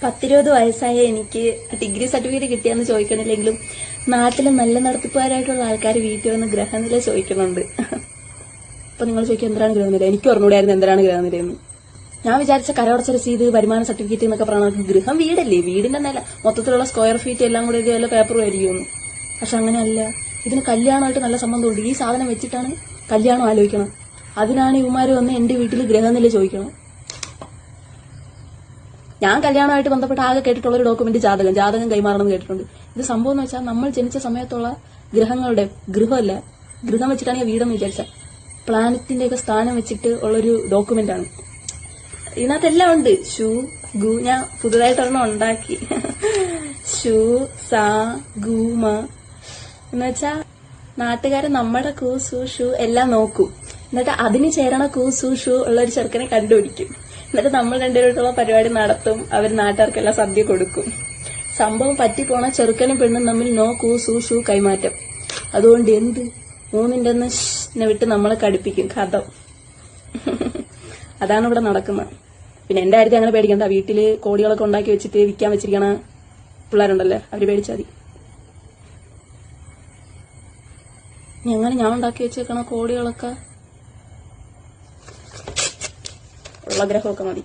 10-20 വയസ്സായ എനിക്ക് degree certificate കിട്ടിയാന്ന് ചോദിക്കണില്ലെങ്കിലും നാട്ടിലെ നല്ല നടത്തിപ്പുകാരായിട്ടുള്ള ആൾക്കാർ വീട്ടിൽ വന്ന് ഗ്രഹനില ചോദിക്കുന്നുണ്ട്. അപ്പൊ നിങ്ങൾ ചോദിക്കുക എന്താണ് ഗ്രഹനില? എനിക്ക് ഓർമ്മൂടായിരുന്നു എന്താണ് ഗ്രഹനിലയെന്ന്. ഞാൻ വിചാരിച്ച കരമടച്ച രസീത്, വരുമാന സർട്ടിഫിക്കറ്റ് എന്നൊക്കെ പറഞ്ഞാൽ ഗൃഹം വീടല്ലേ, വീടിന്റെ നില മൊത്തത്തിലുള്ള സ്ക്വയർ ഫീറ്റ് എല്ലാം കൂടെ വല്ല പേപ്പറും ആയിരിക്കുമെന്ന്. പക്ഷെ അങ്ങനെയല്ല, ഇതിന് കല്യാണമായിട്ട് നല്ല സംബന്ധമുണ്ട്. ഈ സാധനം വെച്ചിട്ടാണ് കല്യാണം ആലോചിക്കണം. അതിനാണ് ഇവന്മാര് വന്ന് എന്റെ വീട്ടിൽ ഗ്രഹനില ചോദിക്കണം. ഞാൻ കല്യാണമായിട്ട് ബന്ധപ്പെട്ട് ആകെ കേട്ടിട്ടുള്ള ഒരു ഡോക്യുമെന്റ് ജാതകം കൈമാറണം എന്ന് കേട്ടിട്ടുണ്ട്. ഇത് സംഭവം എന്ന് വെച്ചാൽ നമ്മൾ ജനിച്ച സമയത്തുള്ള ഗ്രഹങ്ങളുടെ ഗൃഹമല്ല, ഗൃഹം വെച്ചിട്ടാണ് ഞാൻ വീടെന്ന് വിചാരിച്ച പ്ലാനറ്റിന്റെ ഒക്കെ സ്ഥാനം വെച്ചിട്ട് ഉള്ളൊരു ഡോക്യുമെന്റ് ആണ്. ഇതിനകത്തെല്ലാം ഉണ്ട്. ഷൂ ഗു, ഞാൻ പുതുതായിട്ടൊരെണ്ണം ഉണ്ടാക്കി. ഷൂ സാ ഗുമ എന്ന് വെച്ചാ നാട്ടുകാരെ നമ്മുടെ കൂ സു ഷൂ എല്ലാം നോക്കും. എന്നിട്ട് അതിന് ചേരണ കൂ സു ഷൂ ഉള്ള ഒരു ചെറുക്കനെ കണ്ടുപിടിക്കും. എന്നിട്ട് നമ്മൾ രണ്ടുപേരോട്ടുള്ള പരിപാടി നടത്തും. അവർ നാട്ടുകാർക്കെല്ലാം സദ്യ കൊടുക്കും. സംഭവം പറ്റിപ്പോണ ചെറുക്കനും പെണ്ണും തമ്മിൽ നോ കൂ സു ഷൂ കൈമാറ്റം. അതുകൊണ്ട് എന്ത് മൂന്നിന്റെ ഒന്ന് വിട്ട് നമ്മളെ കടുപ്പിക്കും കഥ. അതാണ് ഇവിടെ നടക്കുന്നത്. പിന്നെ എന്റെ കാര്യത്തിൽ അങ്ങനെ പേടിക്കണ്ട. വീട്ടില് കോടികളൊക്കെ ഉണ്ടാക്കി വെച്ചിട്ട് വിൽക്കാൻ വെച്ചിരിക്കണ പിള്ളേരുണ്ടല്ലേ, അവര് പേടിച്ചാൽ മതി. ഞാൻ ഉണ്ടാക്കി വെച്ചേക്കണ കോടികളൊക്കെ ഉള്ള ഗ്രഹമൊക്കെ മതി.